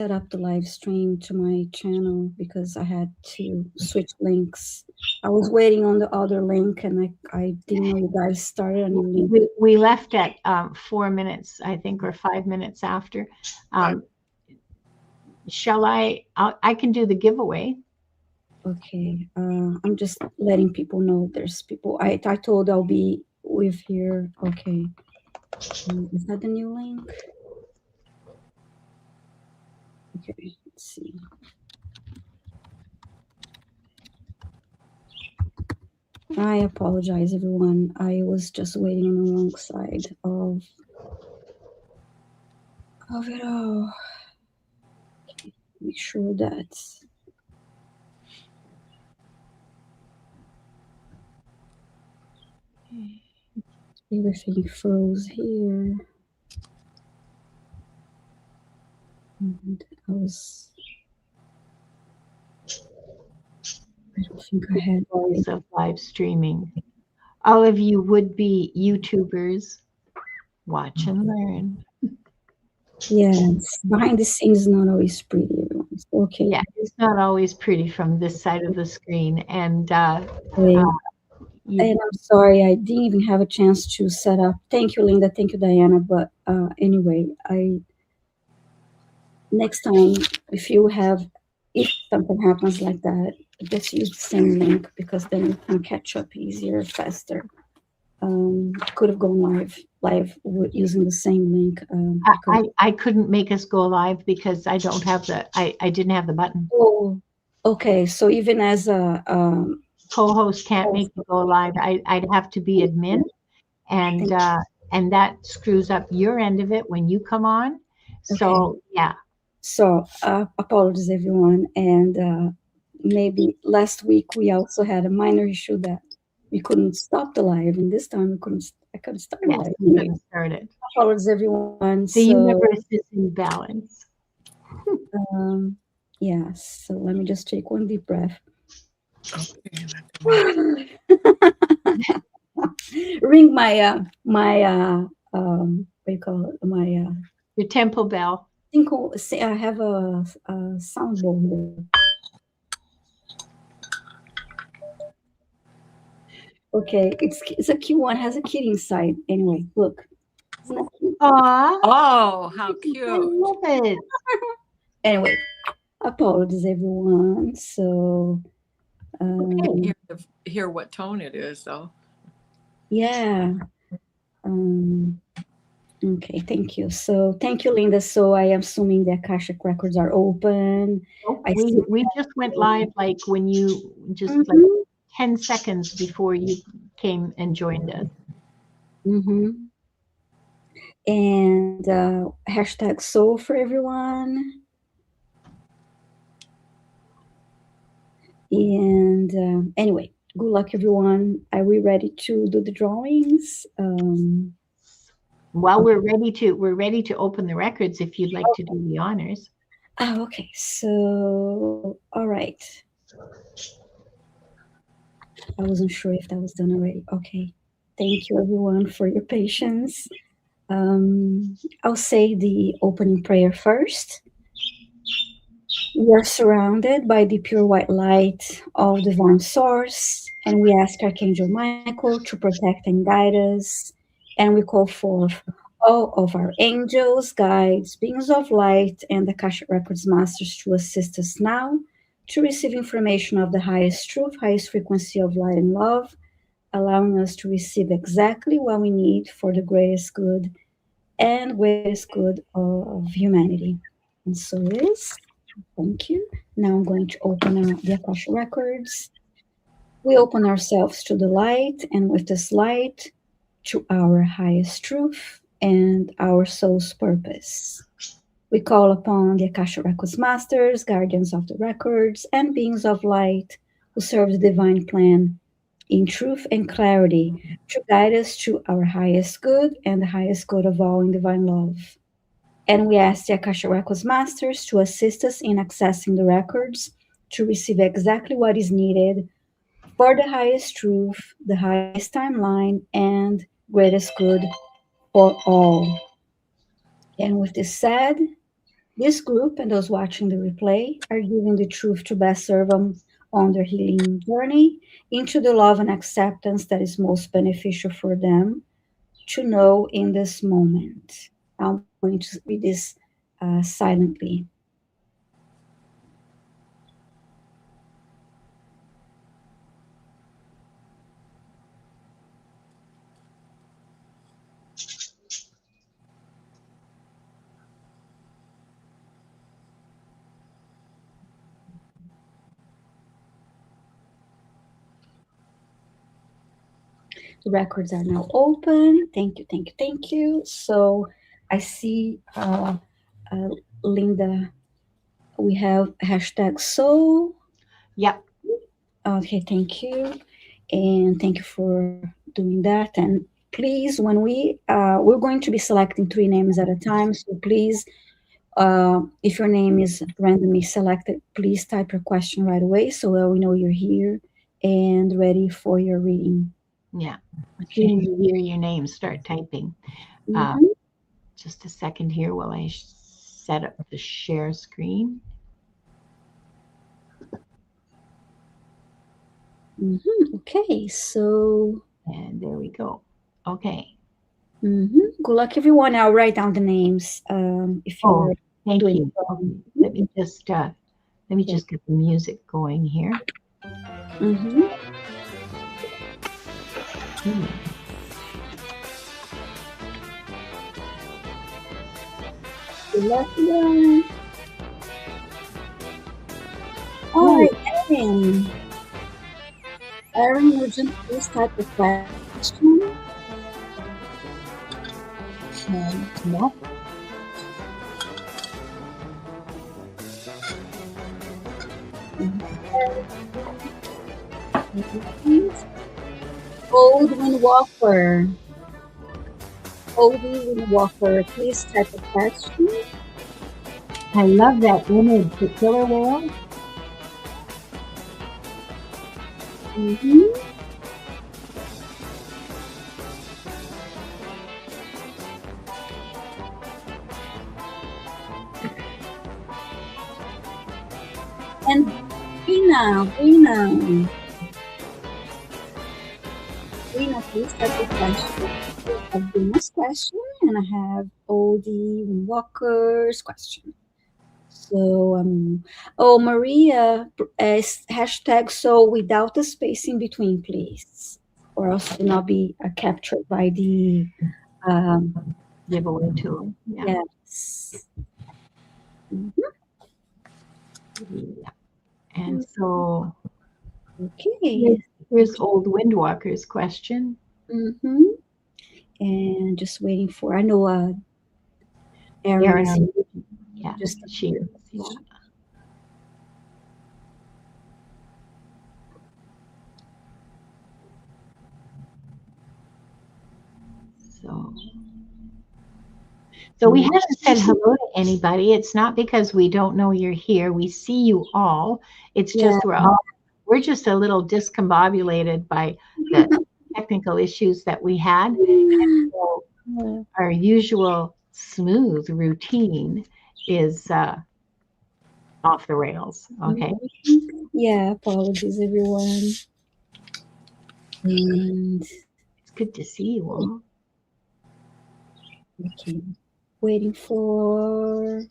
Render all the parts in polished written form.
set up the live stream to my channel because I had to switch links. I was waiting on the other link, and I didn't know you guys started a new link. We left at 4 minutes, I think, or 5 minutes after. Shall I can do the giveaway. Okay. I'm just letting people know there's people. I told I'll be with here. Okay. Is that the new link? Okay, let's see. I apologize, everyone. I was just waiting on the wrong side of it all. Okay, make sure that everything froze here. And I don't think I had voice of live streaming. All of you would be YouTubers, watch and learn. Yes, behind the scenes is not always pretty. Okay. Yeah, it's not always pretty from this side of the screen. And and I'm sorry, I didn't even have a chance to set up. Thank you, Linda. Thank you, Diana. But anyway, next time, if something happens like that, just use the same link because then you can catch up easier, faster. Could have gone live using the same link. I couldn't make us go live because I don't have I didn't have the button. Oh, okay. So even as a co-host can't make me go live. I'd have to be admin, and that screws up your end of it when you come on. So yeah. So apologies, everyone. And maybe last week we also had a minor issue that we couldn't stop the live, and this time I couldn't start the live. You couldn't start it. Apologies, everyone. The universe is in balance. Yeah. So let me just take one deep breath. Ring my what do you call it? Your temple bell. I have a sound bowl here. Okay, it's a cute one. It has a kid inside. Anyway, look. Isn't that cute? Oh, how cute! I love it. Anyway, apologies, everyone. So. You have to hear what tone it is, though. Yeah. Okay, thank you. So thank you, Linda. So I am assuming the Akashic Records are open. We just went live like when you just like 10 seconds before you came and joined us. And hashtag soul for everyone. And anyway, good luck, everyone. Are we ready to do the drawings? Well, we're ready to open the records if you'd like to do the honors. Oh, okay. So, all right. I wasn't sure if that was done already. Okay. Thank you, everyone, for your patience. I'll say the opening prayer first. We are surrounded by the pure white light of divine source, and we ask Archangel Michael to protect and guide us, and we call forth all of our angels, guides, beings of light, and the Akashic Records masters to assist us now to receive information of the highest truth, highest frequency of light and love, allowing us to receive exactly what we need for the greatest good and greatest good of humanity. And so it is. Thank you. Now I'm going to open the Akashic Records. We open ourselves to the light, and with this light, to our highest truth and our soul's purpose. We call upon the Akashic Records masters, guardians of the records, and beings of light who serve the divine plan in truth and clarity to guide us to our highest good and the highest good of all in divine love. And we ask the Akashic Records masters to assist us in accessing the records to receive exactly what is needed for the highest truth, the highest timeline, and greatest good for all. And with this said, This group and those watching the replay are giving the truth to best serve them on their healing journey into the love and acceptance that is most beneficial for them to know in this moment. I'm going to read this silently. The records are now open. Thank you, thank you, thank you. So I see uh, Linda, we have hashtag soul. Yep. Okay, thank you. And thank you for doing that. And please, when we're going to be selecting three names at a time. So please, if your name is randomly selected, please type your question right away so that we know you're here and ready for your reading. Yeah. As soon as you hear your name, start typing. Mm-hmm. Just a second here while I set up the share screen. Mm-hmm. Okay, so. And there we go. Okay. Mm-hmm. Good luck, everyone. I'll write down the names if you're Thank doing you. it. Okay. Let me just get the music going here. Mm-hmm. Good luck, everyone. All right, Erin. Erin, urgent, please type the question. No. Old Windwalker. Oldie Windwalker, please type a question. I love that image, the killer whale. Mm-hmm. And Rina, please type the question. I have Dina's question and I have Oldie Walker's question. So, Maria, hashtag so without the space in between, please, or else it will not be captured by the Giveaway tool. Yeah. yes. Mm-hmm. Yeah. And so Okay. here's Old Windwalker's question. Mm-hmm. And just waiting for, I know Erin is yeah, just she is. Yeah. So we haven't said hello to anybody. It's not because we don't know you're here. We see you all. It's just we're just a little discombobulated by the technical issues that we had. And so our usual smooth routine is off the rails. Okay. Yeah, apologies everyone. And it's good to see you all. Okay. Waiting for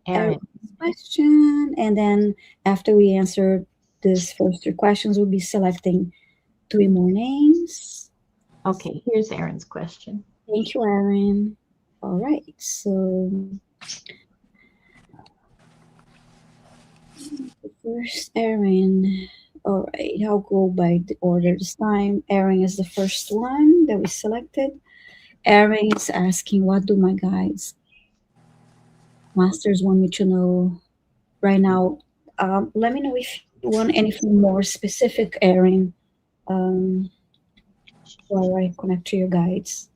Erin's question. And then after we answer this first three questions, we'll be selecting three more names. Okay, here's Erin's question. Thank you, Erin. All right, so first, Erin. All right, I'll go by the order this time. Erin is the first one that we selected. Erin is asking, what do my guides, masters want me to know right now? Let me know if you want anything more specific, Erin, while I connect to your guides.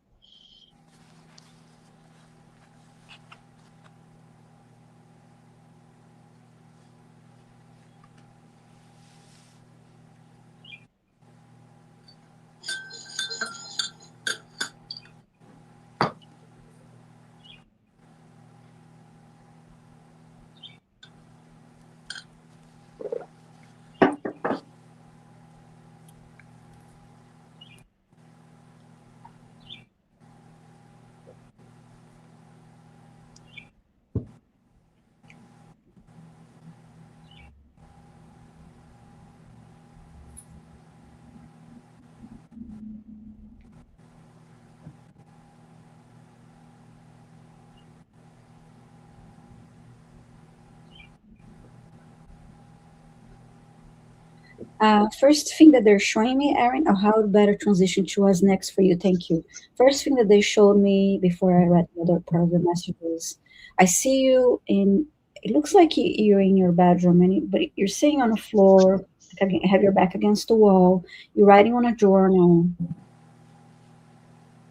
First thing that they're showing me, Erin, or how to better transition to what's next for you. Thank you. First thing that they showed me before I read the other part of the message was, I see you in. It looks like you're in your bedroom, but you're sitting on the floor, have your back against the wall. You're writing on a journal.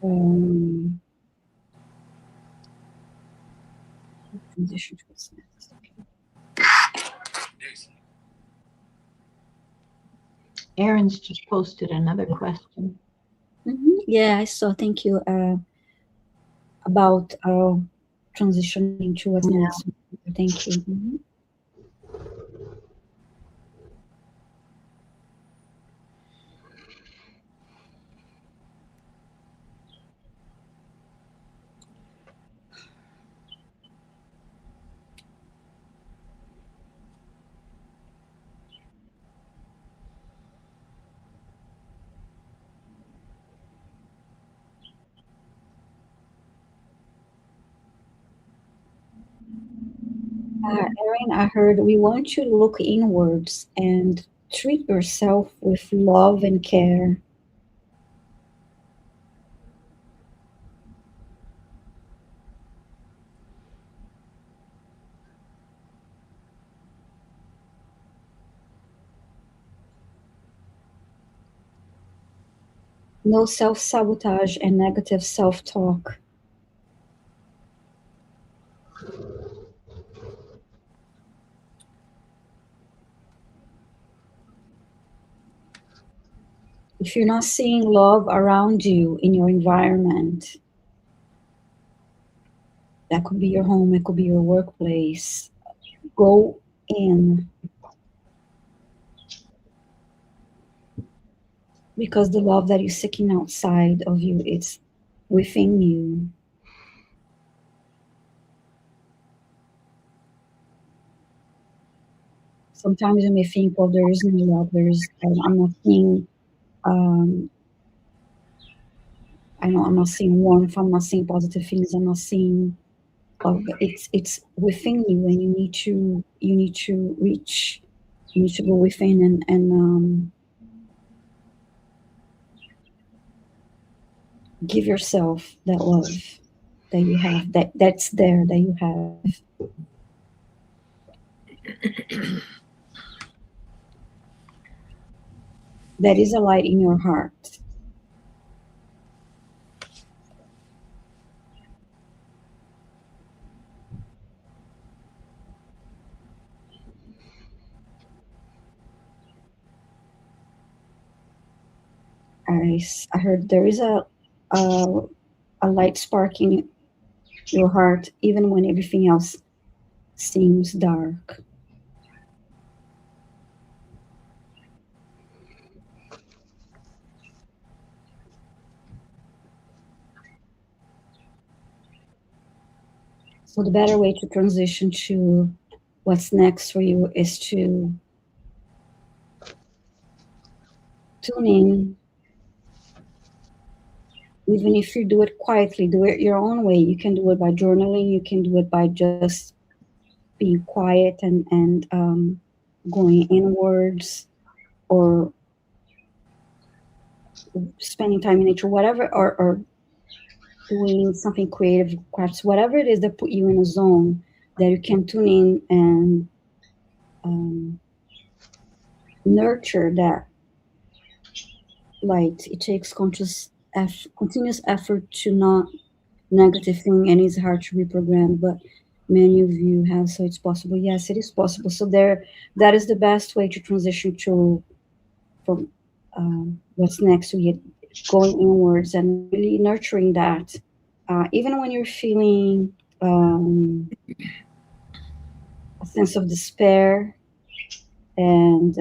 Um, transition to what's next. Aaron's just posted another question. Yeah, I saw. Thank you. About transitioning to what's next. Thank you. Erin, I heard we want you to look inwards and treat yourself with love and care. No self sabotage and negative self talk. If you're not seeing love around you in your environment, that could be your home, it could be your workplace. Go in, because the love that you're seeking outside of you, it's within you. Sometimes you may think, well, there is no love, I'm not seeing, um, I know I'm not seeing warmth, I'm not seeing positive things, I'm not seeing love, but it's within you, and you need to reach, you need to go within and give yourself that love that you have, that's there, that you have. That is a light in your heart. I heard there is a a light spark in your heart, even when everything else seems dark. So the better way to transition to what's next for you is to tune in. Even if you do it quietly, do it your own way. You can do it by journaling, you can do it by just being quiet and going inwards, or spending time in nature, whatever, or doing something creative, crafts, whatever it is that put you in a zone that you can tune in and um, nurture that light. It takes continuous effort to not negative thing, and it's hard to reprogram, but many of you have, so it's possible. Yes, it is possible. So there, that is the best way to transition to from what's next to it, going inwards and really nurturing that. Even when you're feeling a sense of despair and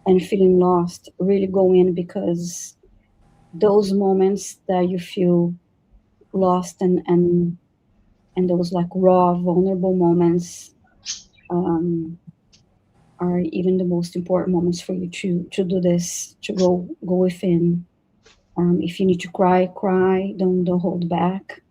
and feeling lost, really go in, because those moments that you feel lost and those like raw, vulnerable moments are even the most important moments for you to do this, to go within. If you need to cry, cry. Don't hold back.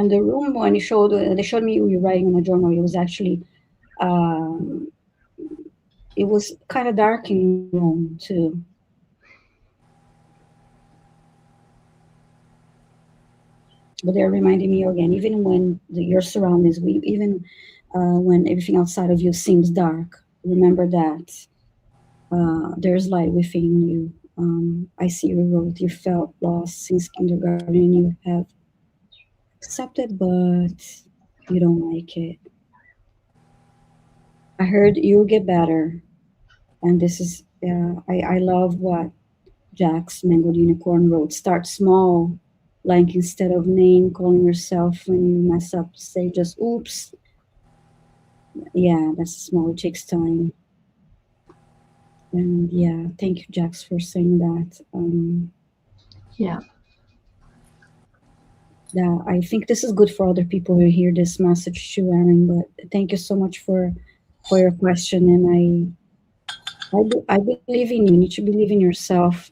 And the room, when they showed me you writing in a journal, it was actually, um, it was kind of dark in the room too. But they're reminding me again, even when your surroundings, even when everything outside of you seems dark, remember that there's light within you. I see you wrote, you felt lost since kindergarten. You have accepted, but you don't like it. I heard you'll get better. And this is, I love what Jack's Mangled Unicorn wrote. Start small, like instead of name calling yourself when you mess up, say just oops. Yeah, that's small. It takes time. And yeah, thank you, Jax, for saying that. Yeah. Yeah, I think this is good for other people who hear this message too, Aaron. But thank you so much for your question. And I believe in you. You need to believe in yourself.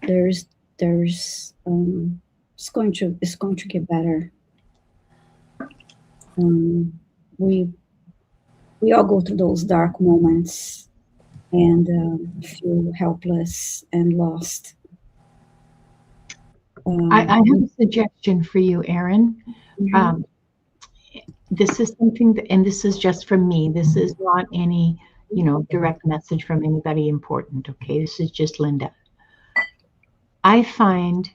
There's it's going to get better. Um, we we all go through those dark moments and feel helpless and lost. I Um, have a suggestion for you, Aaron. mhm. Um, this is something that, and this is just from me. This is not any, direct message from anybody important. Okay. This is just Linda. I find,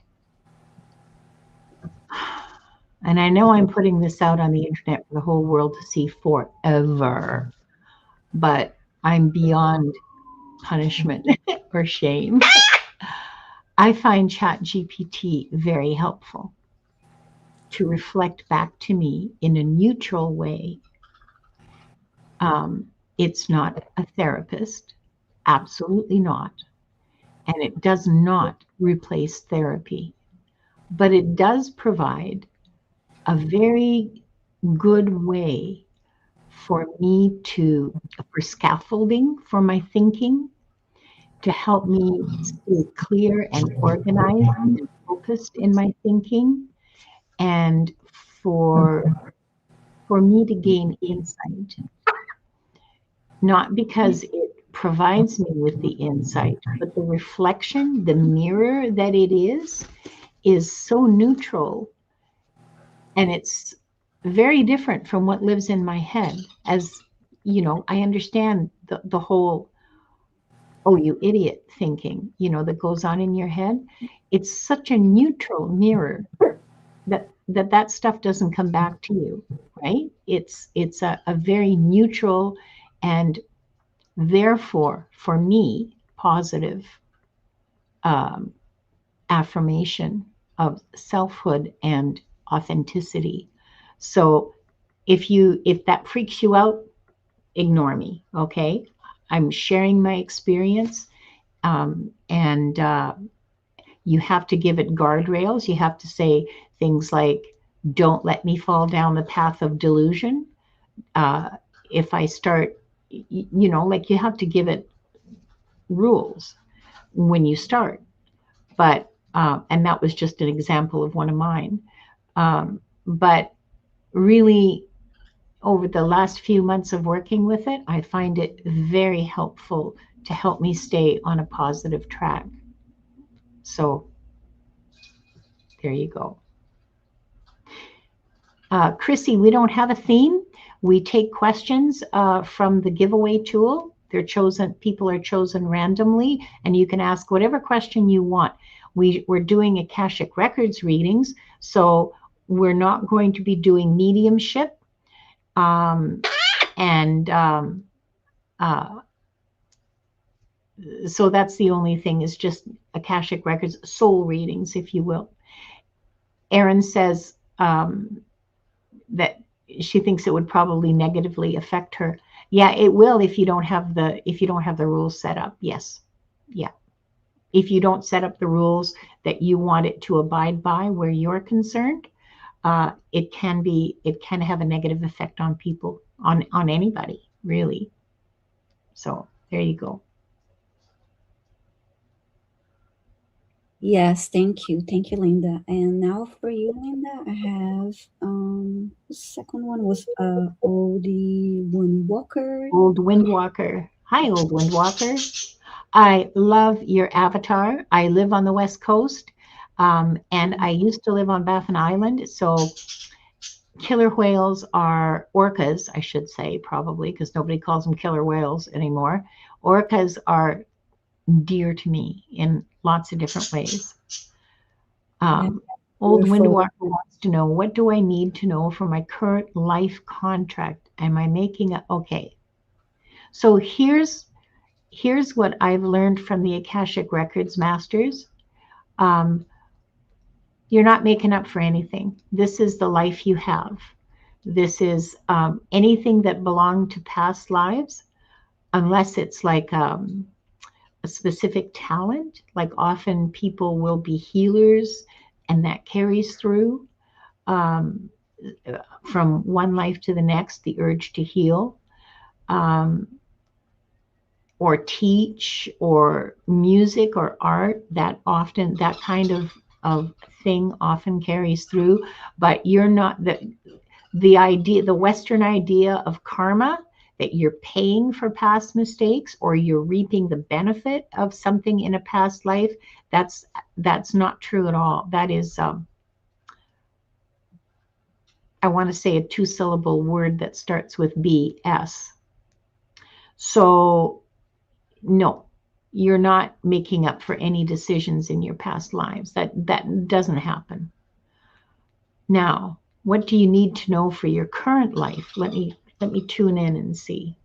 and I know I'm putting this out on the internet for the whole world to see forever, but I'm beyond punishment or shame. I find ChatGPT very helpful to reflect back to me in a neutral way. It's not a therapist, absolutely not. And it does not replace therapy, but it does provide a very good way for me for scaffolding for my thinking, to help me stay clear and organized and focused in my thinking, and for for me to gain insight, not because it provides me with the insight, but the reflection, the mirror that it is so neutral, and it's very different from what lives in my head. As I understand the whole "oh, you idiot" thinking, that goes on in your head. It's such a neutral mirror that stuff doesn't come back to you, right? It's a very neutral and therefore, for me, positive um, affirmation of selfhood and authenticity. So if that freaks you out, ignore me, okay? I'm sharing my experience, and you have to give it guardrails. You have to say things like, "Don't let me fall down the path of delusion." If I start, like, you have to give it rules when you start. But and that was just an example of one of mine. But really, over the last few months of working with it, I find it very helpful to help me stay on a positive track. So there you go. Chrissy, we don't have a theme. We take questions from the giveaway tool. People are chosen randomly, and you can ask whatever question you want. We're doing Akashic Records readings, so we're not going to be doing mediumship. And so that's the only thing, is just Akashic Records soul readings, if you will. Erin says that she thinks it would probably negatively affect her. Yeah, it will if you don't have the rules set up. Yes. Yeah. If you don't set up the rules that you want it to abide by where you're concerned, it can have a negative effect on people, on anybody, really. So there you go. Yes, thank you. Thank you, Linda. And now for you, Linda, I have the second one was Oldie One Walker. Old Windwalker. Hi, Old Windwalker. I love your avatar. I live on the West Coast, and I used to live on Baffin Island. So killer whales are orcas, I should say, probably, because nobody calls them killer whales anymore. Orcas are dear to me in lots of different ways. Yeah, Old beautiful. Windwalker wants to know, what do I need to know for my current life contract? Am I making a, okay. So here's what I've learned from the Akashic Records masters. Um, you're not making up for anything. This is the life you have. This is anything that belonged to past lives, unless it's like a specific talent. Like often people will be healers, and that carries through um, from one life to the next, the urge to heal. Or teach or music or art, that often that kind of thing often carries through. But you're not the idea, the Western idea of karma, that you're paying for past mistakes or you're reaping the benefit of something in a past life, that's not true at all. That is I want to say a two-syllable word that starts with BS. So no, you're not making up for any decisions in your past lives. That doesn't happen. Now, what do you need to know for your current life? Let me tune in and see.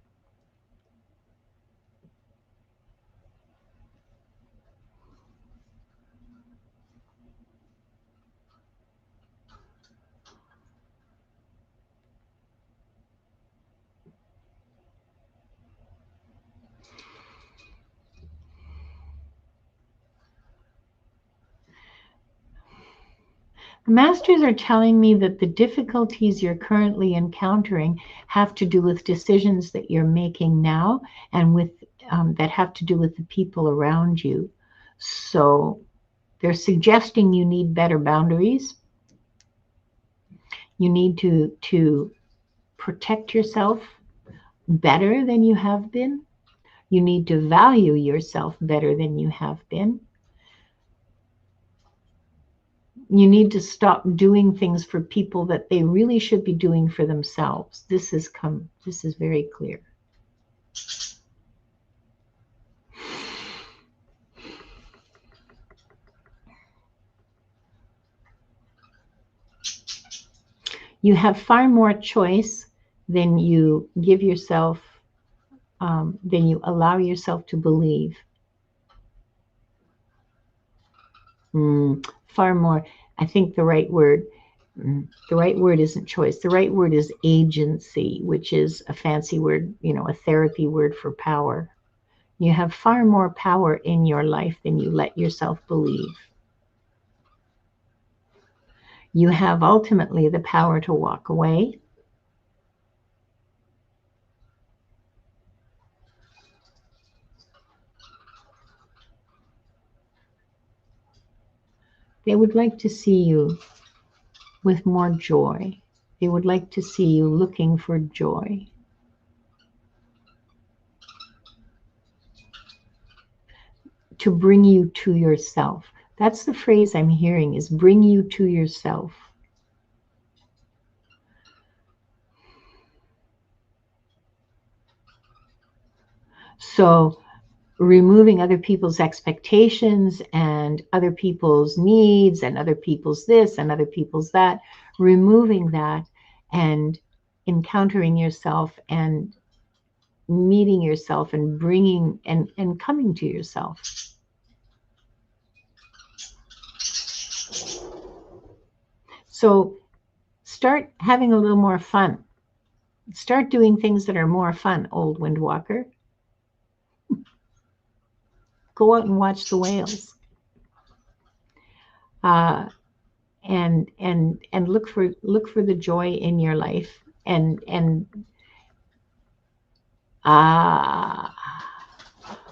The masters are telling me that the difficulties you're currently encountering have to do with decisions that you're making now, and with that have to do with the people around you. So they're suggesting you need better boundaries. You need to protect yourself better than you have been. You need to value yourself better than you have been. You need to stop doing things for people that they really should be doing for themselves. This is very clear. You have far more choice than you give yourself, than you allow yourself to believe. Far more. I think the right word isn't choice. The right word is agency, which is a fancy word, a therapy word for power. You have far more power in your life than you let yourself believe. You have ultimately the power to walk away. They would like to see you with more joy. They would like to see you looking for joy. To bring you to yourself. That's the phrase I'm hearing, is bring you to yourself. So removing other people's expectations and other people's needs and other people's this and other people's that, removing that and encountering yourself and meeting yourself and bringing and coming to yourself. So start having a little more fun. Start doing things that are more fun, old Windwalker. Go out and watch the whales. And look for the joy in your life. And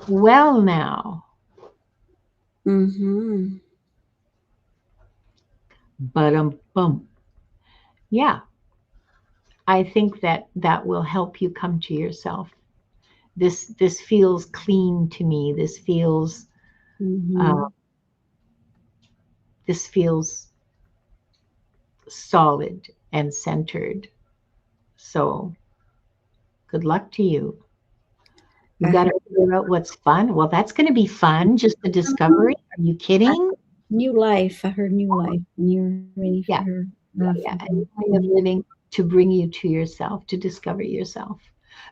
well now. Mm-hmm. But bum. Yeah, I think that will help you come to yourself. This feels clean to me. Uh, Mhm. this feels solid and centered. So good luck to you. You I got to heard figure out what's fun. Well, that's going to be fun. Just the discovery. Are you I kidding? heard new life. I heard new life when you're ready for Yeah, your yeah, for yeah. A the new way of opening. living to bring you to yourself, to discover yourself.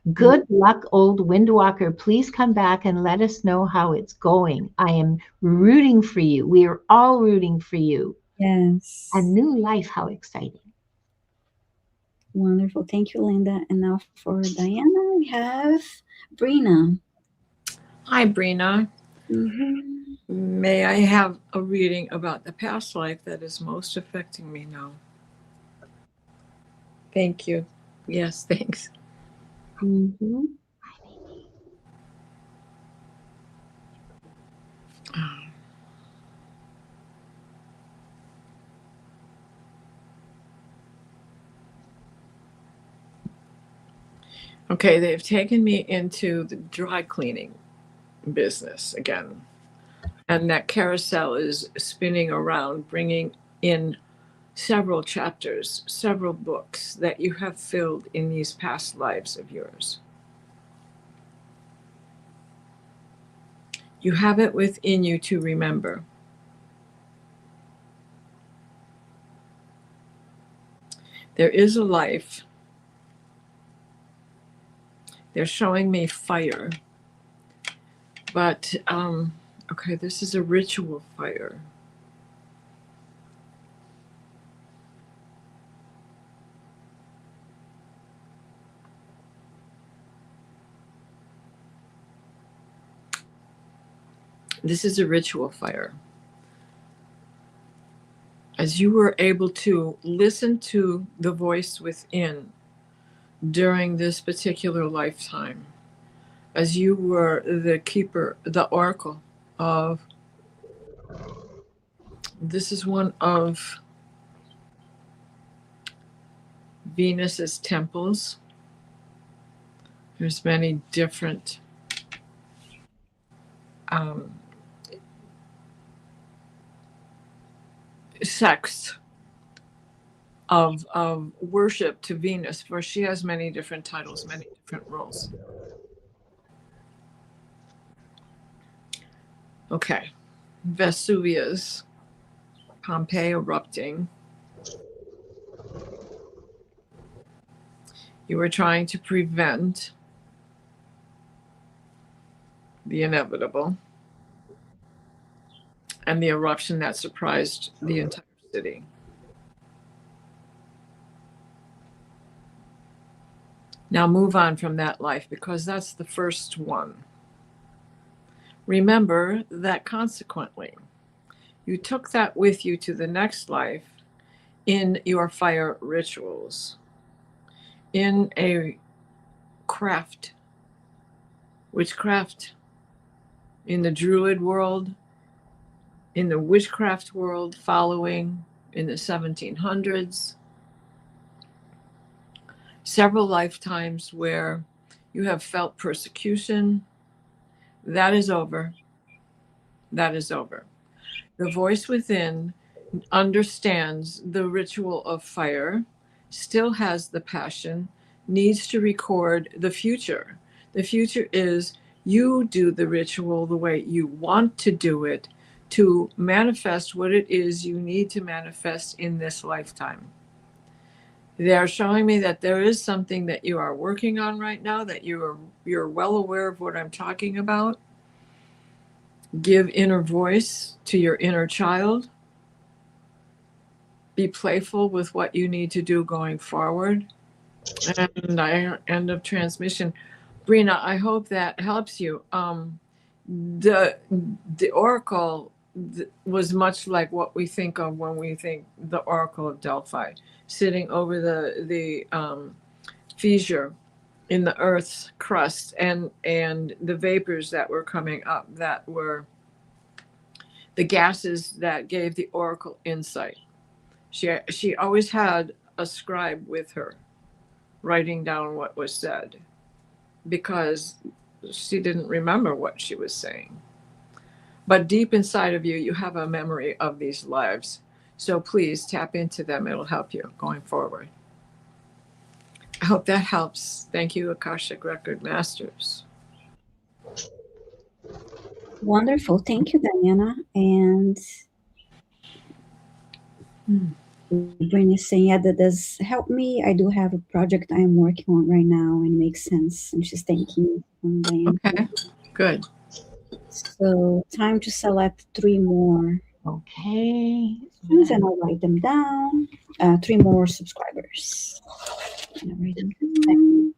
Mm. Good luck, old Windwalker. Please come back and let us know how it's going. I am rooting for you. We are all rooting for you. A Yes. new life, how exciting. Wonderful. Thank you, Linda. And now for Diana, we have Brina. Hi, Brina. Mm-hmm. May I have a reading about the past life that is most affecting me now? Thank you. Yes, thanks. Mm-hmm. Okay, they've taken me into the dry cleaning business again. And that carousel is spinning around, bringing in several chapters, several books that you have filled in these past lives of yours. You have it within you to remember. There is a life. They're showing me fire. But, okay, this is a ritual fire. This is a ritual fire. As you were able to listen to the voice within during this particular lifetime, as you were the keeper, the oracle of, this is one of Venus's temples. There's many different um, sects of worship to Venus, for she has many different titles, many different roles. Okay. Vesuvius, Pompeii erupting. You were trying to prevent the inevitable and the eruption that surprised the entire city. Now move on from that life, because that's the first one. Remember that consequently, you took that with you to the next life in your fire rituals, in a craft, witchcraft, in the druid world, in the witchcraft world following in the 1700s, several lifetimes where you have felt persecution. That is over. That is over. The voice within understands the ritual of fire, still has the passion, needs to record the future. The future is you do the ritual the way you want to do it to manifest what it is you need to manifest in this lifetime. They're showing me that there is something that you are working on right now, that you're well aware of what I'm talking about. Give inner voice to your inner child. Be playful with what you need to do going forward. And I end of transmission. Brina, I hope that helps you. The oracle was much like what we think of when we think the Oracle of Delphi, sitting over the fissure in the Earth's crust, and the vapors that were coming up, that were the gases that gave the oracle insight. She always had a scribe with her, writing down what was said, because she didn't remember what she was saying. But deep inside of you, you have a memory of these lives. So please tap into them. It'll help you going forward. I hope that helps. Thank you, Akashic Record Masters. Wonderful. Thank you, Diana. And Bryn is saying, yeah, that does help me. I do have a project I'm working on right now, and it makes sense. And she's thanking Diana. Okay, good. So time to select 3 more. Okay. And I'll write them down. 3 more subscribers. And I'll write them down.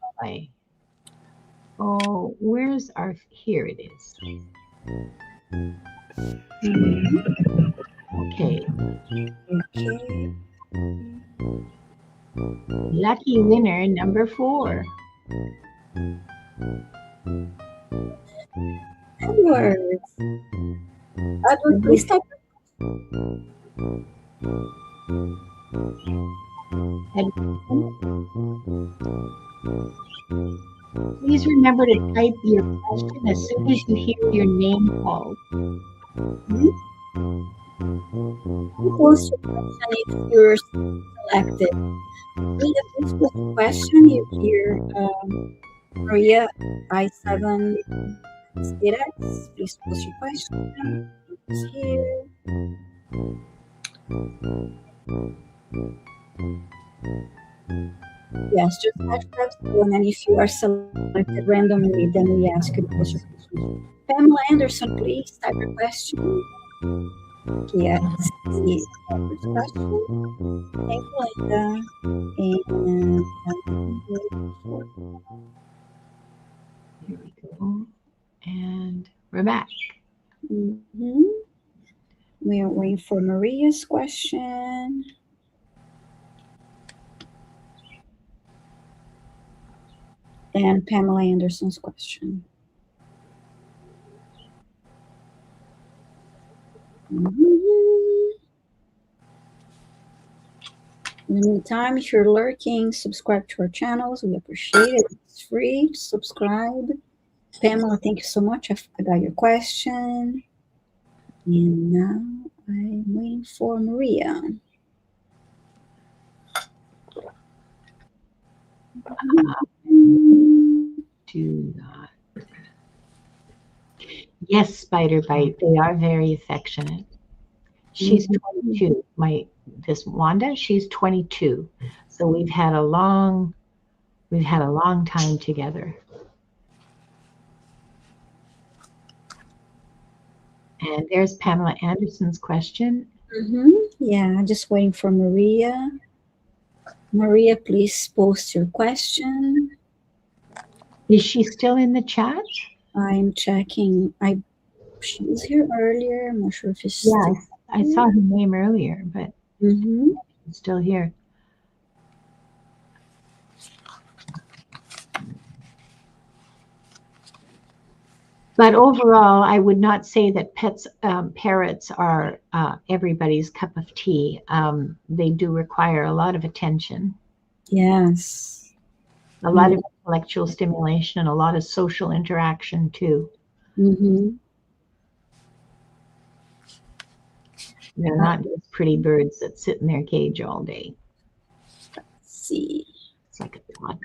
Oh, where's our, here it is. Okay. Okay. Lucky winner number 4. Edwards. Edward, please stop. Please remember to type your question as soon as you hear your name called. Post your question if you're selected. Rita, please post your question. You hear Maria I7 Spirex. Please post your question. It's here. Yes, just hashtag one, and if you are selected randomly, then we ask you to post your question. Pamela Anderson, please type your question. Yes, the first question. Thank you, Linda. And Here we go. And we're back. We are waiting for Maria's question. And Pamela Anderson's question. In the meantime, if you're lurking, subscribe to our channels. We appreciate it. It's free to subscribe. Pamela, thank you so much. I got your question. And now I'm waiting for Maria. Do not. Yes, Spider Bite. They are very affectionate. She's 22. This Wanda, she's 22. So we've had a long time together. And there's Pamela Anderson's question. Yeah, just waiting for Maria. Maria, please post your question. Is she still in the chat? I'm checking. She was here earlier. I'm not sure if she's I saw her name earlier, but she's still here. But overall, I would not say that parrots are everybody's cup of tea. They do require a lot of attention. Yes. A lot of intellectual stimulation and a lot of social interaction too. They're not just pretty birds that sit in their cage all day. Let's see. It's like a toddler.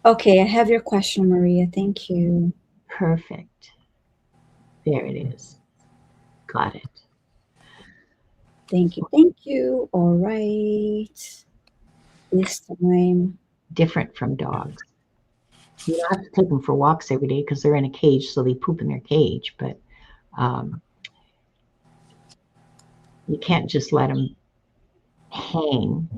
Okay, I have your question, Maria. Thank you. Perfect. There it is. Got it. Thank you. Thank you. All right. This time. Different from dogs. You don't have to take them for walks every day because they're in a cage, so they poop in their cage. But you can't just let them hang.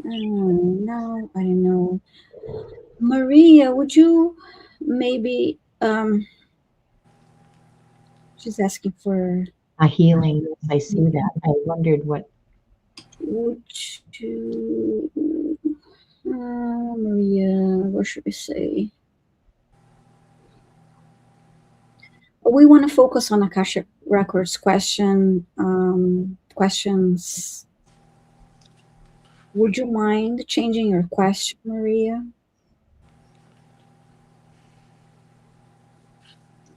No, I don't know. Maria, would you maybe she's asking for a healing. I see that. I wondered what. Would you Maria, what should we say? We want to focus on Akashic Records questions. Would you mind changing your question, Maria?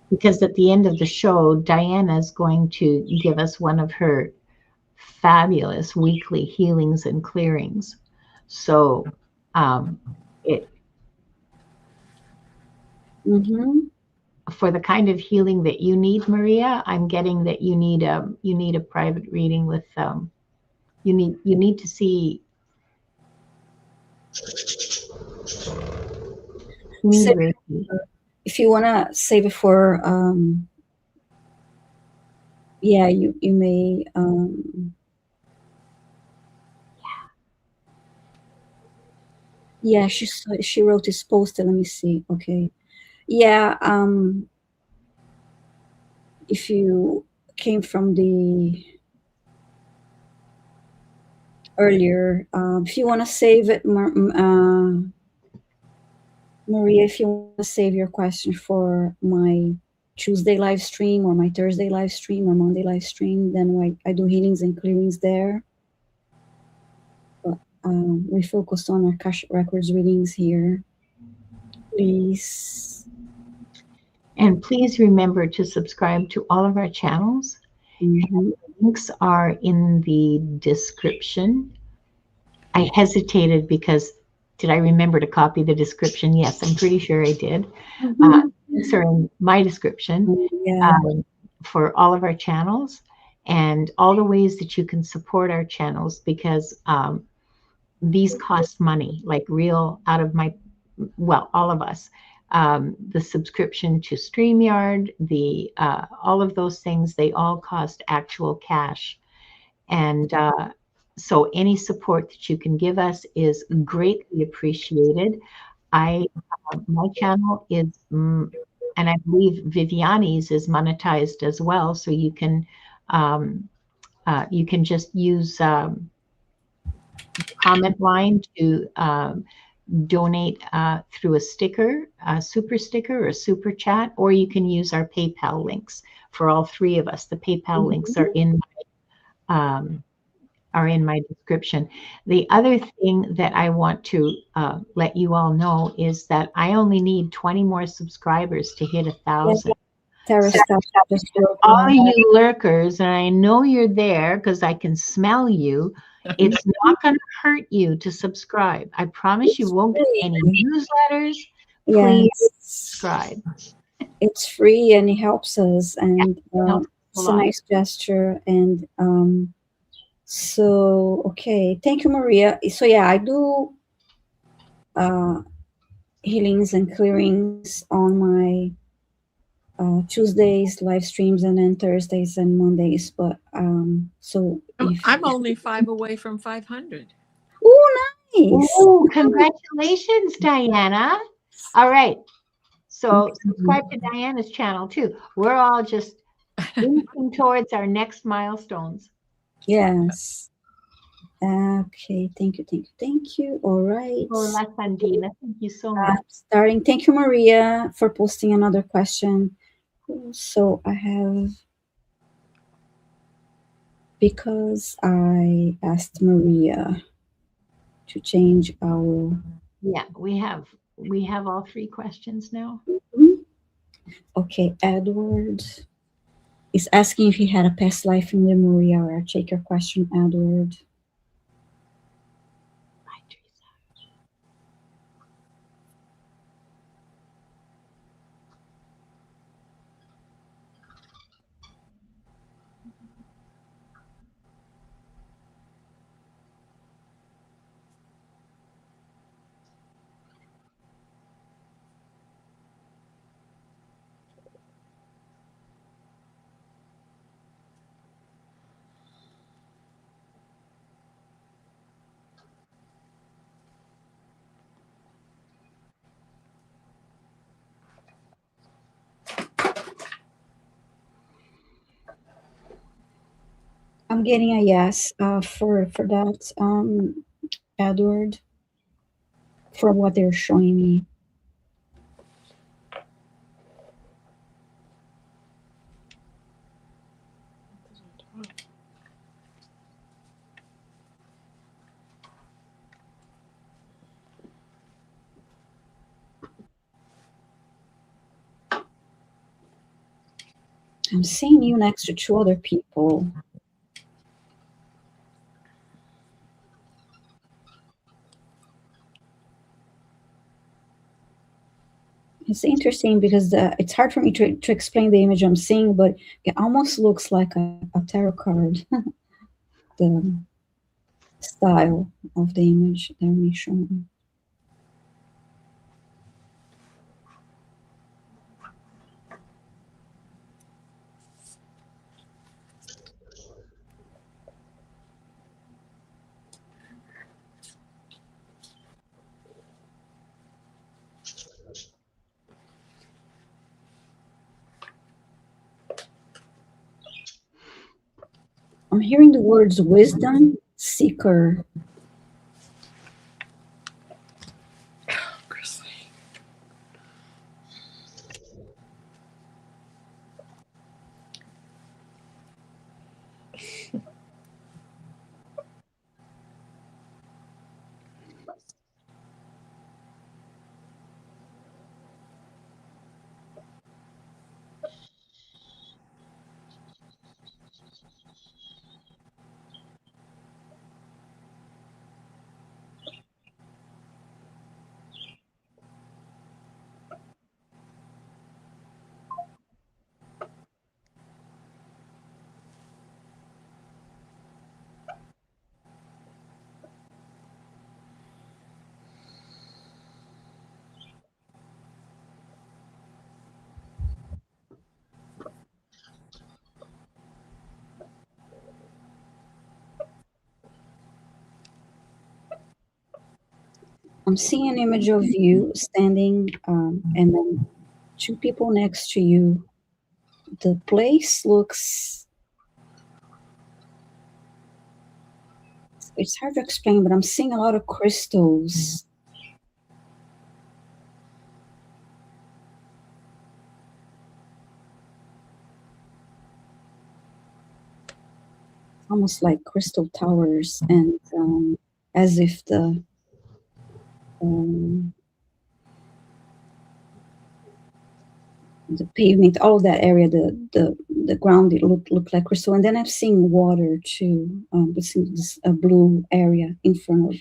Because at the end of the show, Diana is going to give us one of her fabulous weekly healings and clearings. So it for the kind of healing that you need, Maria, I'm getting that you need a private reading with you need to see. If you want to save it for yeah, you may yeah, she wrote this post. Let me see. Okay. Yeah, if you came from the earlier, if you want to save it, Maria, if you want to save your question for my Tuesday live stream or my Thursday live stream or Monday live stream, then I do healings and clearings there. But we focus on Akashic Records readings here. Please. And please remember to subscribe to all of our channels. Mm-hmm. Links are in the description. I hesitated because did I remember to copy the description? Yes, I'm pretty sure I did. Links are in my description for all of our channels and all the ways that you can support our channels, because these cost money, like real out of my, well, all of us. The subscription to StreamYard, all of those things, they all cost actual cash. And so any support that you can give us is greatly appreciated. My channel is, and I believe Viviane's is monetized as well. So you can just use the comment line to donate through a sticker, a super sticker or a super chat, or you can use our PayPal links for all three of us. The PayPal links are in my description. The other thing that I want to let you all know is that I only need 20 more subscribers to hit 1,000. All you lurkers, and I know you're there because I can smell you, it's not going to hurt you to subscribe. I promise you won't get any newsletters. Please subscribe. It's free and it helps us, and it's a nice gesture. And so, okay, thank you, Maria. So yeah, I do healings and clearings on my Tuesdays live streams, and then Thursdays and Mondays. But so I'm only 5 away from 500. Oh, nice! Oh, congratulations, Diana! All right, so subscribe to Diana's channel too. We're all just inching towards our next milestones. Yes. Okay, thank you. All right. Hola, Sandina. Thank you so much. Starting. Thank you, Maria, for posting another question. So I have, because I asked Maria to change our. Yeah, we have all three questions now. Okay, Edward is asking if he had a past life in Lemuria. I'll take your question, Edward. I'm getting a yes for that, Edward, for what they're showing me. I'm seeing you next to two other people. It's interesting because it's hard for me to explain the image I'm seeing, but it almost looks like a tarot card. The style of the image they're being shown. I'm hearing the words wisdom, seeker. I'm seeing an image of you standing, and then two people next to you. The place looks, it's hard to explain, but I'm seeing a lot of crystals. Almost like crystal towers, and as if um, the pavement, all of that area, the ground, it looked like crystal. And then I've seen water too. It's this a blue area in front of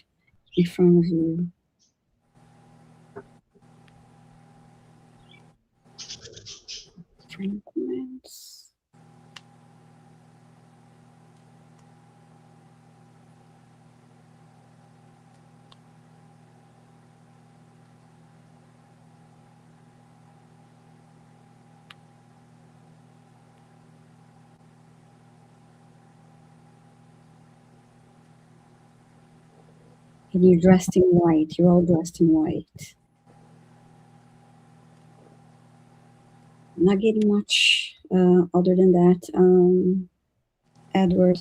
you. Fragments. And you're dressed in white. You're all dressed in white. I'm not getting much other than that. Edward.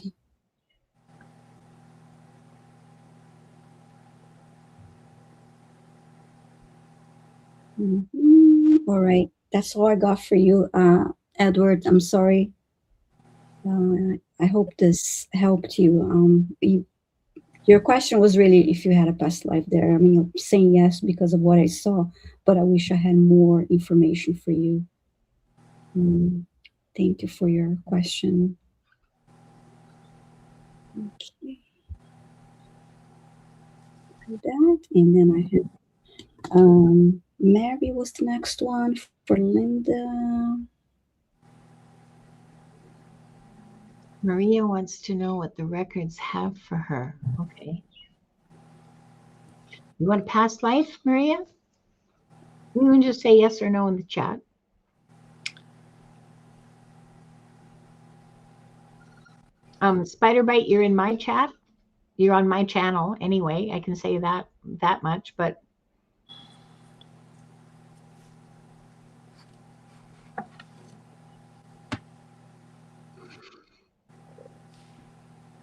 All right. That's all I got for you, Edward. I'm sorry. I hope this helped you. Your question was really if you had a past life there. I mean, I'm saying yes because of what I saw, but I wish I had more information for you. Thank you for your question. Okay. Do that, and then I have Mary was the next one for Linda. Maria wants to know what the records have for her. Okay. You want a past life, Maria? You can just say yes or no in the chat. Spiderbite, you're in my chat. You're on my channel anyway. I can say that much, but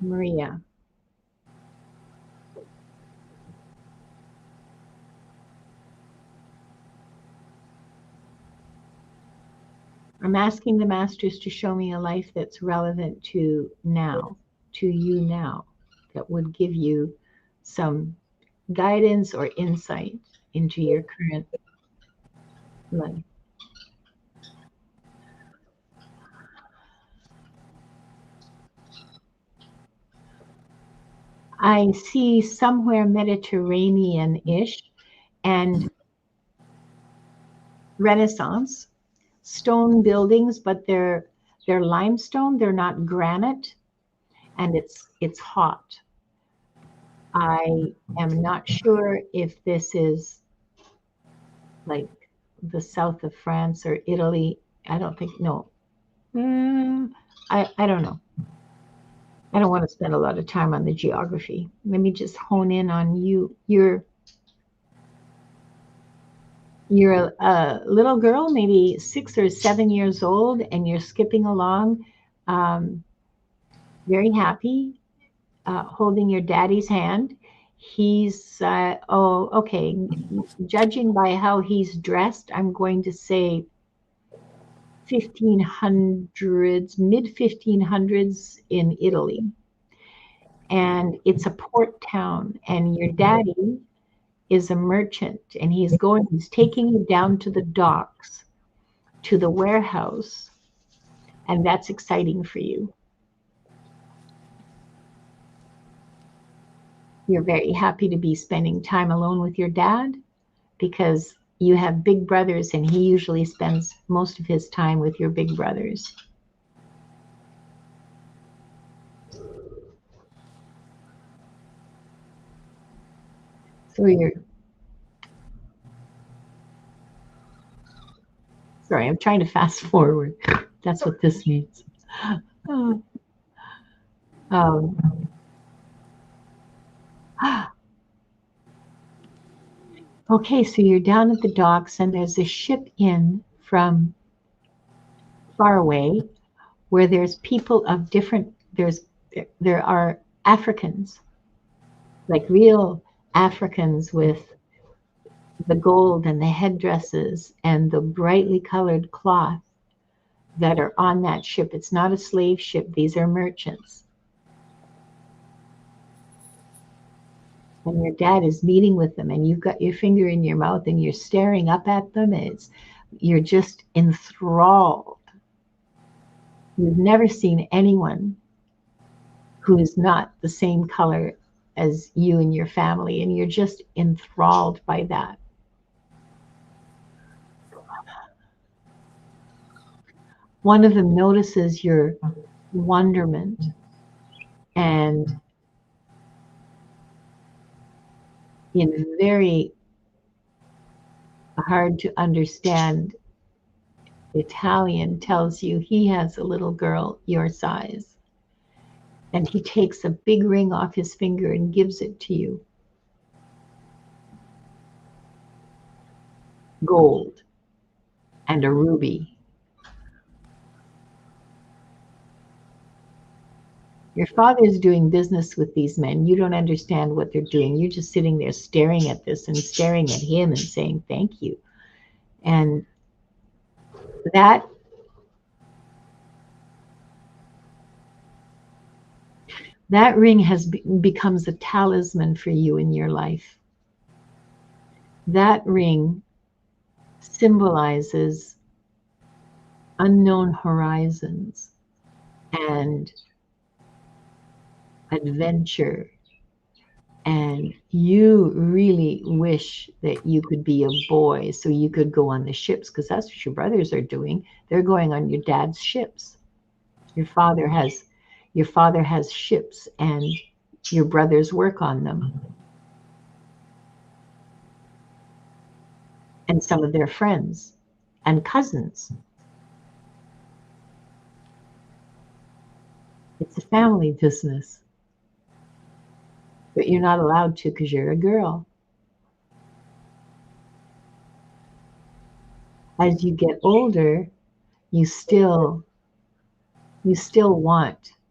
Maria. I'm asking the masters to show me a life that's relevant to now, to you now, that would give you some guidance or insight into your current life. I see somewhere Mediterranean-ish and Renaissance stone buildings, but they're limestone. They're not granite, and it's hot. I am not sure if this is like the south of France or Italy. I don't think, no. I don't know. I don't want to spend a lot of time on the geography. Let me just hone in on you. You're a little girl, maybe 6 or 7 years old, and you're skipping along, very happy, holding your daddy's hand. He's, okay, judging by how he's dressed, I'm going to say 1500s, mid 1500s in Italy. And it's a port town, and your daddy is a merchant, and he's taking you down to the docks, to the warehouse, and that's exciting for you. You're very happy to be spending time alone with your dad because you have big brothers, and he usually spends most of his time with your big brothers. So sorry, I'm trying to fast forward. That's what this means. Okay, so you're down at the docks, and there's a ship in from far away where there's people of different, there are Africans, like real Africans with the gold and the headdresses and the brightly colored cloth that are on that ship. It's not a slave ship. These are merchants. And your dad is meeting with them, and you've got your finger in your mouth, and you're staring up at them, and you're just enthralled. You've never seen anyone who is not the same color as you and your family, and you're just enthralled by that. One of them notices your wonderment and in very hard to understand Italian tells you he has a little girl your size. And he takes a big ring off his finger and gives it to you. Gold and a ruby. Your father is doing business with these men. You don't understand what they're doing. You're just sitting there staring at this and staring at him and saying, thank you. And that ring becomes a talisman for you in your life. That ring symbolizes unknown horizons and adventure, and you really wish that you could be a boy so you could go on the ships, because that's what your brothers are doing. They're going on your dad's ships. Your father has ships, and your brothers work on them, and some of their friends and cousins. It's a family business. But you're not allowed to because you're a girl. As you get older, you still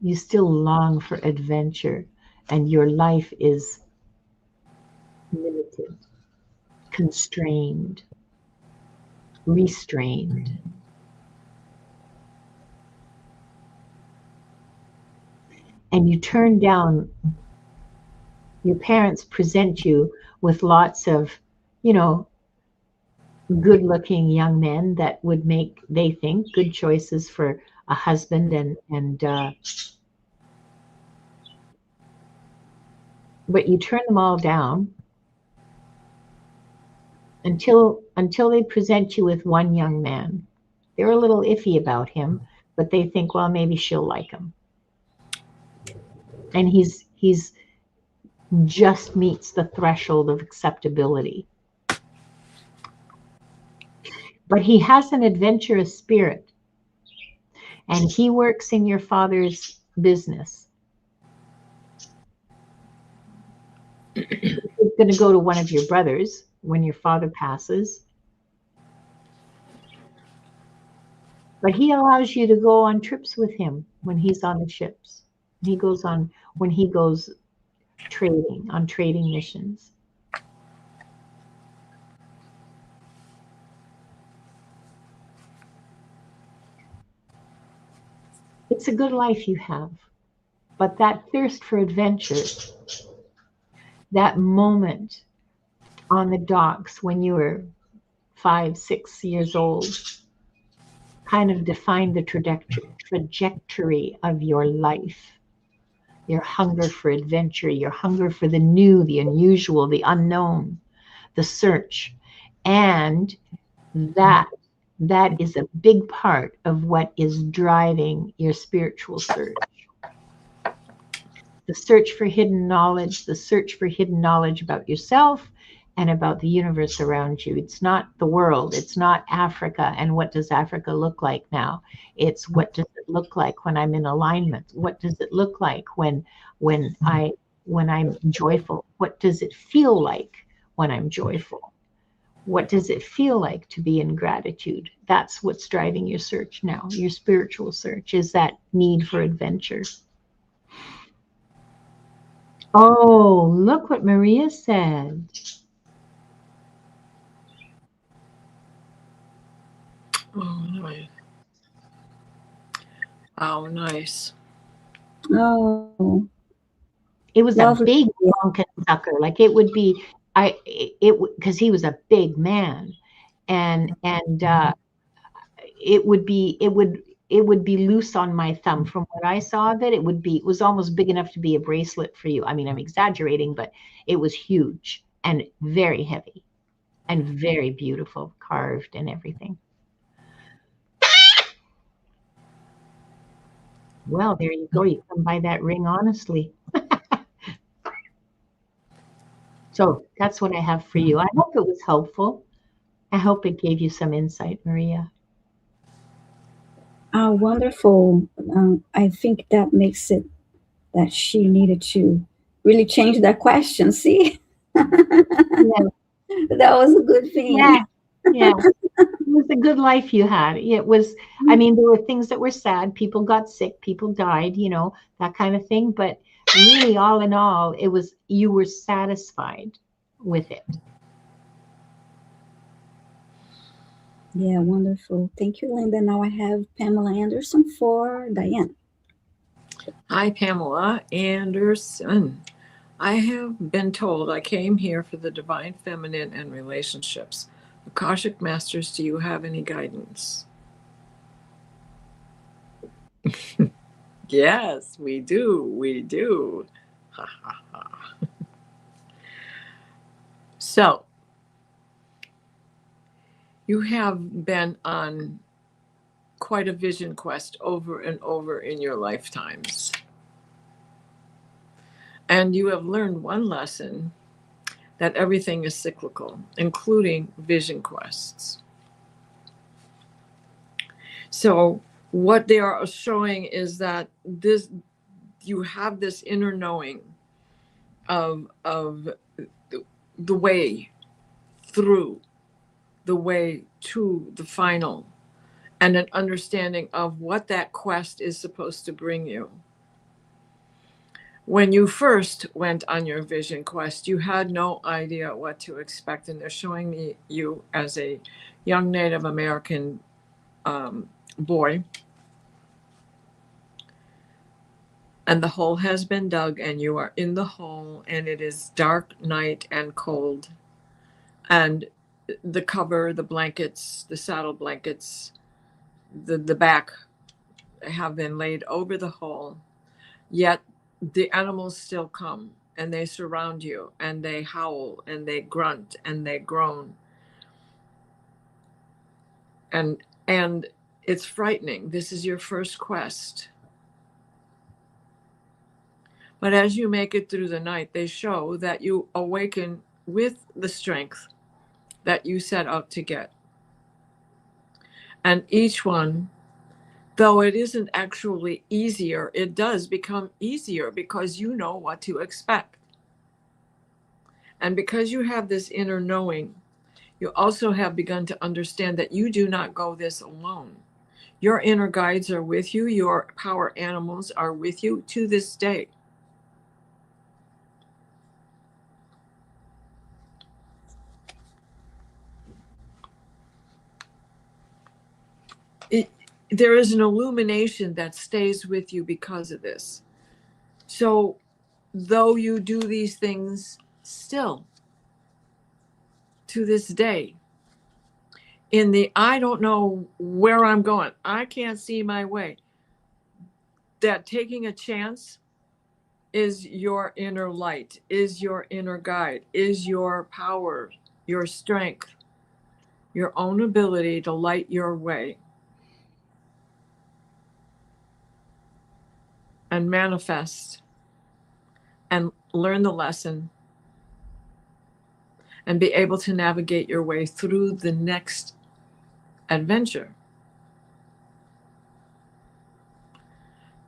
long for adventure, and your life is limited, constrained, restrained. And you turn down, your parents present you with lots of, good-looking young men that would make, they think, good choices for a husband, and but you turn them all down until they present you with one young man. They're a little iffy about him, but they think, well, maybe she'll like him. And he's just meets the threshold of acceptability. But he has an adventurous spirit, and he works in your father's business. He's going to go to one of your brothers when your father passes. But he allows you to go on trips with him when he's on the ships. He goes on when he goes trading, on trading missions. It's a good life you have. But that thirst for adventure, that moment on the docks when you were 5, 6 years old, kind of defined the trajectory of your life. Your hunger for adventure, your hunger for the new, the unusual, the unknown, the search. And that is a big part of what is driving your spiritual search. The search for hidden knowledge, the search for hidden knowledge about yourself and about the universe around you. It's not the world. It's not Africa. And what does Africa look like now? It's what does it look like when I'm in alignment? What does it look like when I'm joyful? What does it feel like when I'm joyful? What does it feel like to be in gratitude? That's what's driving your search now. Your spiritual search is that need for adventure. Oh, look what Maria said. Oh, nice. Oh, nice. Oh, It was lovely. a big drunken sucker. Like it would be, because he was a big man, and it would be loose on my thumb. From what I saw of it, it was almost big enough to be a bracelet for you. I mean, I'm exaggerating, but it was huge and very heavy and very beautiful, carved and everything. Well, there you go. You come by that ring honestly. So that's what I have for you. I hope it was helpful. I hope it gave you some insight, Maria. Wonderful. I think that makes it that she needed to really change that question. See, Yeah. that was a good thing. Yeah. Yeah. It was a good life you had. It was, I mean, there were things that were sad. People got sick, people died, that kind of thing. But really, all in all, you were satisfied with it. Yeah, wonderful. Thank you, Linda. Now I have Pamela Anderson for Diane. Hi, Pamela Anderson. I have been told I came here for the divine feminine and relationships. Akashic Masters, do you have any guidance? Yes, we do. We do. Ha, ha, ha. So, you have been on quite a vision quest over and over in your lifetimes. And you have learned one lesson, that everything is cyclical, including vision quests. So what they are showing is that you have this inner knowing of the way through, the way to the final, and an understanding of what that quest is supposed to bring you. When you first went on your vision quest, you had no idea what to expect. And they're showing me you as a young Native American boy. And the hole has been dug, and you are in the hole, and it is dark night and cold. And the cover, the blankets, the saddle blankets, the back have been laid over the hole. Yet the animals still come and they surround you, and they howl, and they grunt, and they groan. And it's frightening. This is your first quest. But as you make it through the night, they show that you awaken with the strength that you set out to get. And each one, though it isn't actually easier, it does become easier because you know what to expect. And because you have this inner knowing, you also have begun to understand that you do not go this alone. Your inner guides are with you. Your power animals are with you to this day. There is an illumination that stays with you because of this. So, though you do these things still to this day, in the I don't know where I'm going, I can't see my way, that taking a chance is your inner light, is your inner guide, is your power, your strength, your own ability to light your way and manifest and learn the lesson and be able to navigate your way through the next adventure.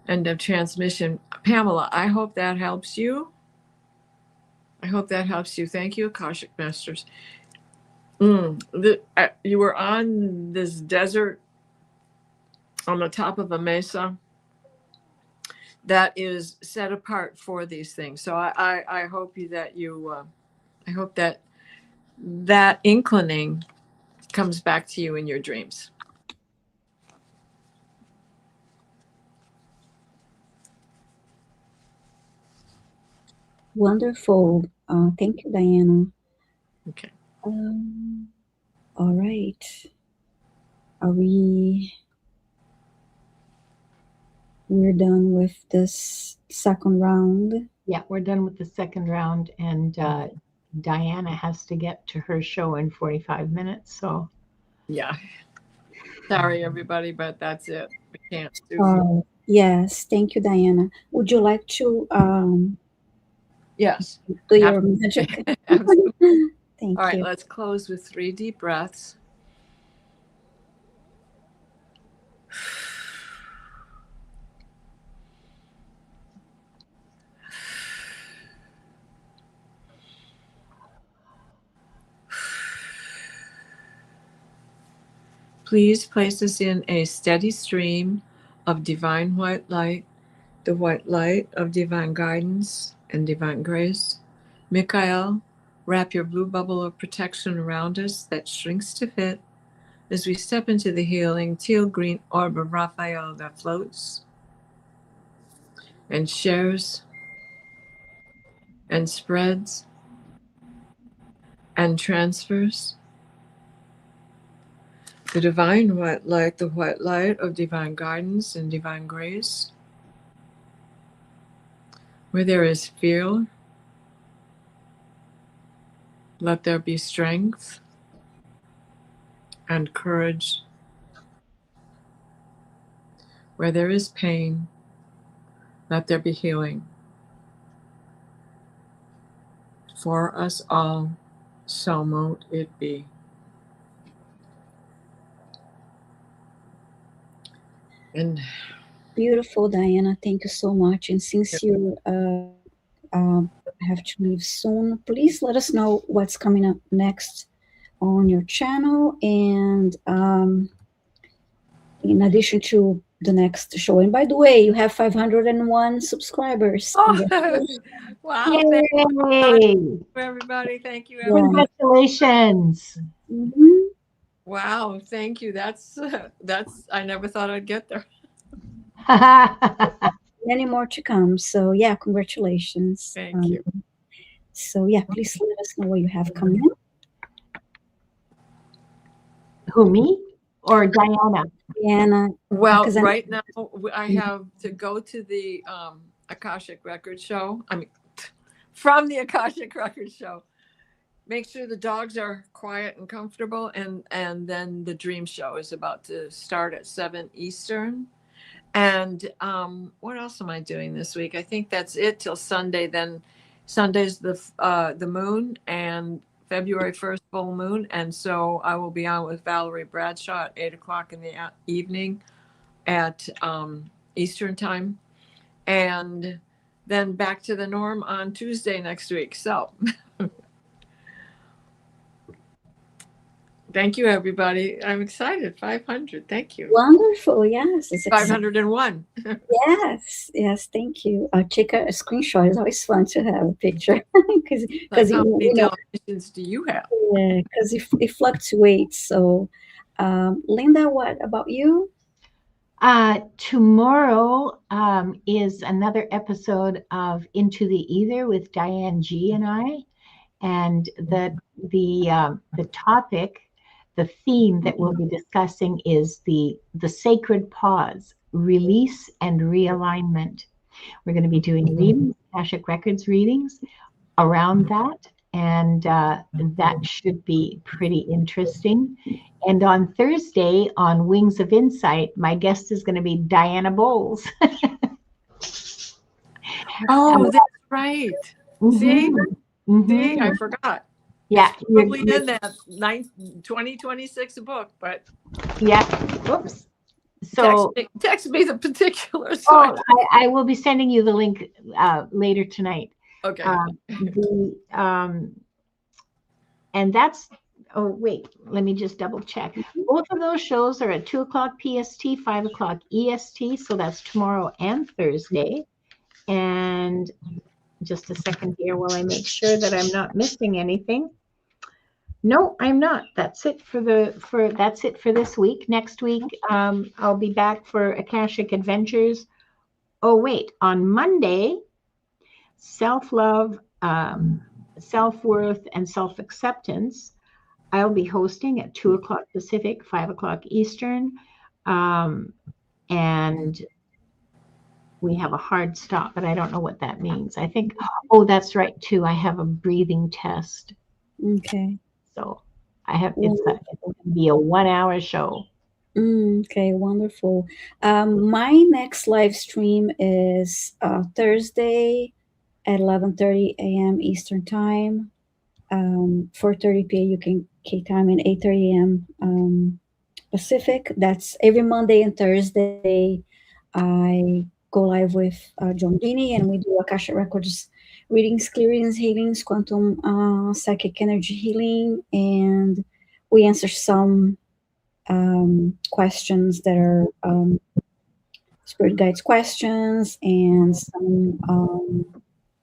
End of transmission. Pamela, I hope that helps you. I hope that helps you. Thank you, Akashic Masters. You were on this desert on the top of a mesa that is set apart for these things. So I hope I hope that inclining comes back to you in your dreams. Wonderful. Thank you, Diana. Okay. All right. We're done with this second round? Yeah, we're done with the second round, and Diana has to get to her show in 45 minutes. So, yeah. Sorry, everybody, but that's it. We can't do. Yes, thank you, Diana. Would you like to Yes. do your magic? Thank All right, you. let's close with 3 deep breaths. Please place us in a steady stream of divine white light, the white light of divine guidance and divine grace. Michael, wrap your blue bubble of protection around us that shrinks to fit as we step into the healing teal green orb of Raphael that floats and shares and spreads and transfers. The divine white light, the white light of divine guidance and divine grace. Where there is fear, let there be strength and courage. Where there is pain, let there be healing. For us all, so mote it be. And Beautiful, Diana. Thank you so much. And since you have to leave soon, please let us know what's coming up next on your channel. And in addition to the next show. And by the way, you have 501 subscribers. oh, wow! yay! Thank you, everybody. Thank you, everybody. Congratulations! Wow! Thank you. That's. I never thought I'd get there. Many more to come. So yeah, congratulations. Thank you. So yeah, please let us know what you have coming up. Who, me or Diana? Diana. Well, right now I have to go to the Akashic Records show. I mean, from the Akashic Records show. Make sure the dogs are quiet and comfortable, and then the dream show is about to start at 7 Eastern. And what else am I doing this week? I think that's it till Sunday. Then Sunday's the moon, and February 1st full moon, and so I will be on with Valerie Bradshaw at 8 o'clock in the evening at Eastern time, and then back to the norm on Tuesday next week. So thank you, everybody. I'm excited. 500. Thank you. Wonderful. Yes. It's 501. Yes. Yes. Thank you. Take a screenshot. It's always fun to have a picture because How many televisions do you have? Yeah, because it fluctuates. So, Linda, what about you? Tomorrow is another episode of Into the Ether with Diane G and I, and the topic, the theme that we'll be discussing is the sacred pause, release and realignment. We're going to be doing readings, Akashic Records readings around that, and that should be pretty interesting. And on Thursday on Wings of Insight, my guest is going to be Diana Bowles. Oh, that's right. Mm-hmm. See? Mm-hmm. See, I forgot. Yeah. It's probably in that 2026 book, but yeah. Oops. So text me the particulars. Oh, I will be sending you the link later tonight. Okay. And that's, oh, wait, let me just double check. Both of those shows are at 2 o'clock PST, 5 o'clock EST. So that's tomorrow and Thursday. And just a second here while I make sure that I'm not missing anything. No, I'm not. That's it for this week. Next week, I'll be back for Akashic Adventures. Oh, wait, on Monday, self-love, self-worth, and self-acceptance. I'll be hosting at 2 o'clock Pacific, 5 o'clock Eastern. And we have a hard stop, but I don't know what that means. I think, oh, that's right, too. I have a breathing test. Okay. So it's going to be a 1-hour show. Okay, wonderful. My next live stream is Thursday at 11:30 a.m. Eastern Time, 4:30 p.m. UK time, and 8:30 a.m. Pacific. That's every Monday and Thursday. I go live with John Dini, and we do Akashic Records readings, clearings, healings, quantum psychic energy healing, and we answer some questions that are spirit guides questions and some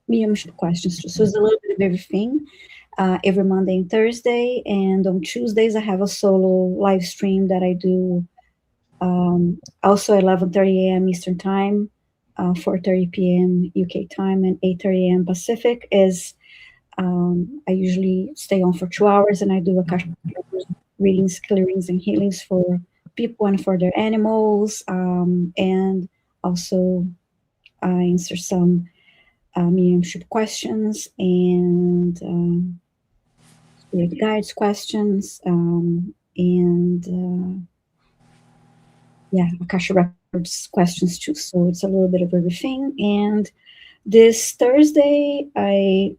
mediumship questions too. So it's a little bit of everything every Monday and Thursday. And on Tuesdays, I have a solo live stream that I do also at 11:30 a.m. Eastern Time, 4:30 p.m. UK time, and 8:30 a.m. Pacific. I usually stay on for 2 hours, and I do Akashic readings, clearings, and healings for people and for their animals, and also I answer some mediumship questions and spirit guides questions, and Akashic Records questions too. So it's a little bit of everything. And this Thursday, I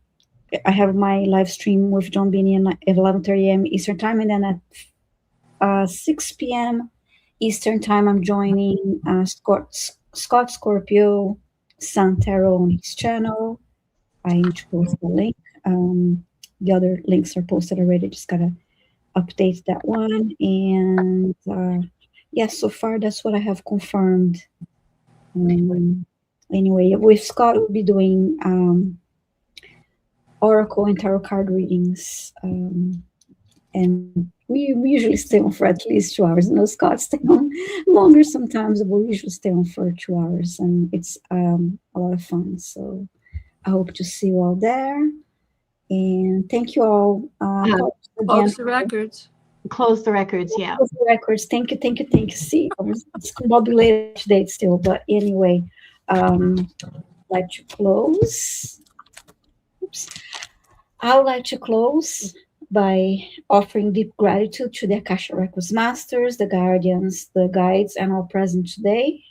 have my live stream with John Beanie at 11:30 a.m. Eastern Time, and then at 6 p.m. Eastern Time, I'm joining Scott Scorpio Sun Tarot on his channel. I need to post the link. The other links are posted already. Just gotta update that one. And so far that's what I have confirmed. Anyway, with Scott, we'll be doing oracle and tarot card readings, and we usually stay on for at least 2 hours. No, Scott stay on longer sometimes, but we usually stay on for 2 hours, and it's a lot of fun. So I hope to see you all there, and thank you all. Close the records. Close the records, yeah. Close the records. Thank you. See, it's combobulated today still, but anyway, like to close. I would like to close by offering deep gratitude to the Akashic Records Masters, the Guardians, the Guides, and all present today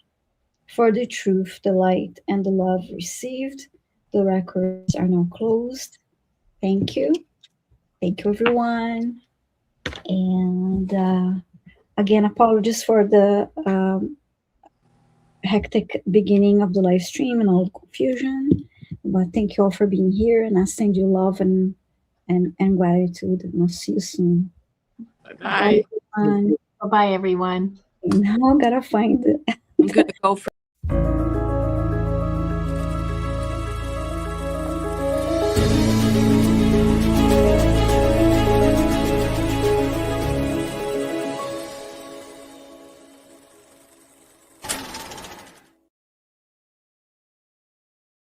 for the truth, the light, and the love received. The records are now closed. Thank you. Thank you, everyone. And again, apologies for the hectic beginning of the live stream and all the confusion. But thank you all for being here, and I send you love and gratitude. And I'll see you soon. Bye. Bye-bye, everyone. Now I gotta find it. I'm going to go for